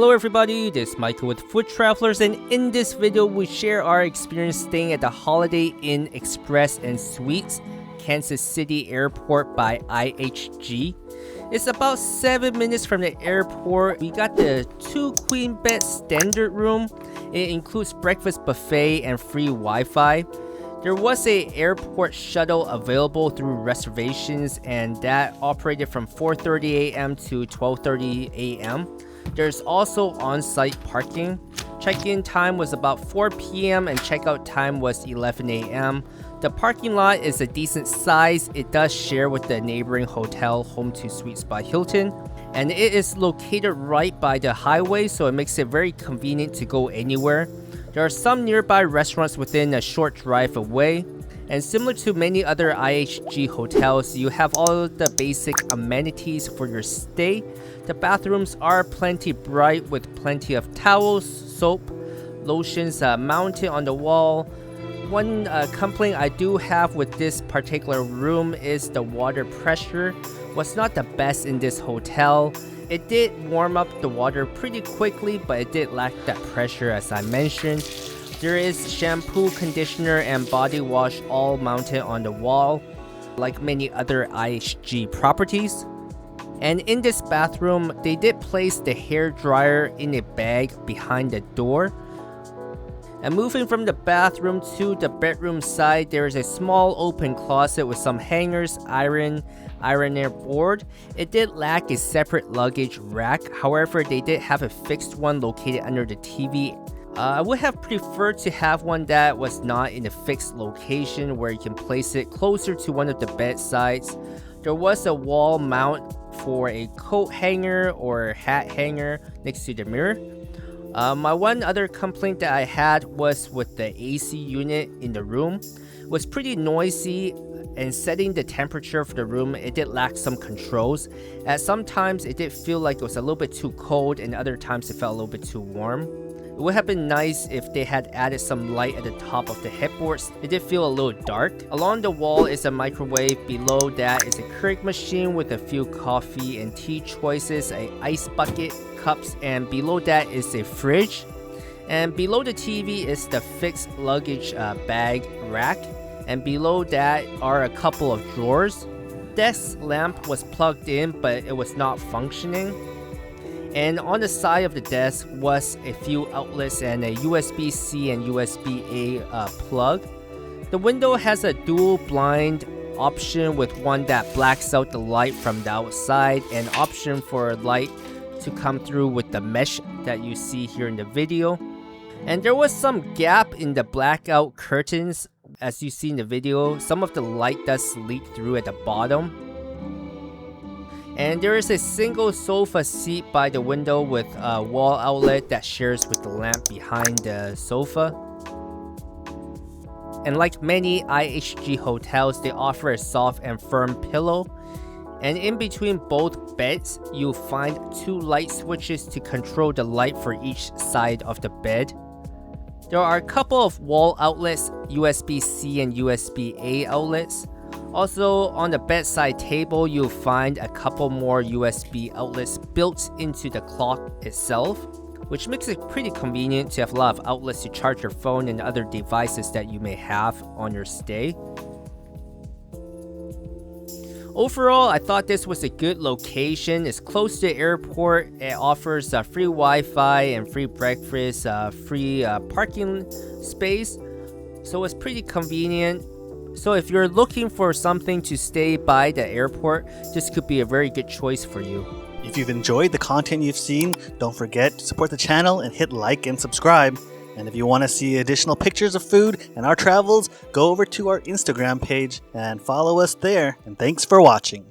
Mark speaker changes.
Speaker 1: Hello everybody, this is Michael with Food Travelers, and in this video we share our experience staying at the Holiday Inn Express and Suites, Kansas City Airport by IHG. It's about 7 minutes from the airport. We got the 2 queen bed standard room. It includes breakfast buffet and free Wi-Fi. There was a airport shuttle available through reservations, and that operated from 4:30 a.m. to 12:30 a.m. There's also on-site parking. Check-in time was about 4 p.m. and checkout time was 11 a.m. The parking lot is a decent size. It does share with the neighboring hotel Home2 Suites by Hilton, and it is located right by the highway, so it makes it very convenient to go anywhere. There are some nearby restaurants within a short drive away, and similar to many other IHG hotels, you have all the basic amenities for your stay. The bathrooms are plenty bright with plenty of towels, soap, lotions mounted on the wall. One complaint I do have with this particular room is the water pressure was not the best in this hotel. It did warm up the water pretty quickly, but it did lack that pressure as I mentioned. There is shampoo, conditioner, and body wash all mounted on the wall, like many other IHG properties. And in this bathroom, they did place the hair dryer in a bag behind the door. And moving from the bathroom to the bedroom side, there is a small open closet with some hangers, ironer board. It did lack a separate luggage rack, however they did have a fixed one located under the TV. I would have preferred to have one that was not in a fixed location where you can place it closer to one of the bedsides. There was a wall mount for a coat hanger or hat hanger next to the mirror. My one other complaint that I had was with the AC unit in the room. It was pretty noisy, and setting the temperature for the room, it did lack some controls. At sometimes it did feel like it was a little bit too cold, and other times it felt a little bit too warm. It would have been nice if they had added some light at the top of the headboards. It did feel a little dark. Along the wall is a microwave. Below that is a Keurig machine with a few coffee and tea choices, an ice bucket, cups, and below that is a fridge. And below the TV is the fixed luggage bag rack, and below that are a couple of drawers. Desk lamp was plugged in, but it was not functioning. And on the side of the desk was a few outlets and a USB-C and USB-A plug. The window has a dual blind option with one that blacks out the light from the outside, and option for light to come through with the mesh that you see here in the video. And there was some gap in the blackout curtains. As you see in the video, some of the light does leak through at the bottom. And there is a single sofa seat by the window with a wall outlet that shares with the lamp behind the sofa. And like many IHG hotels, they offer a soft and firm pillow. And in between both beds, you'll find 2 light switches to control the light for each side of the bed. There are a couple of wall outlets, USB-C and USB-A outlets. Also, on the bedside table, you'll find a couple more USB outlets built into the clock itself, which makes it pretty convenient to have a lot of outlets to charge your phone and other devices that you may have on your stay. Overall, I thought this was a good location. It's close to the airport. It offers free Wi-Fi and free breakfast, free parking space. So it's pretty convenient. So if you're looking for something to stay by the airport, this could be a very good choice for you.
Speaker 2: If you've enjoyed the content you've seen, don't forget to support the channel and hit like and subscribe. And if you want to see additional pictures of food and our travels, go over to our Instagram page and follow us there. And thanks for watching.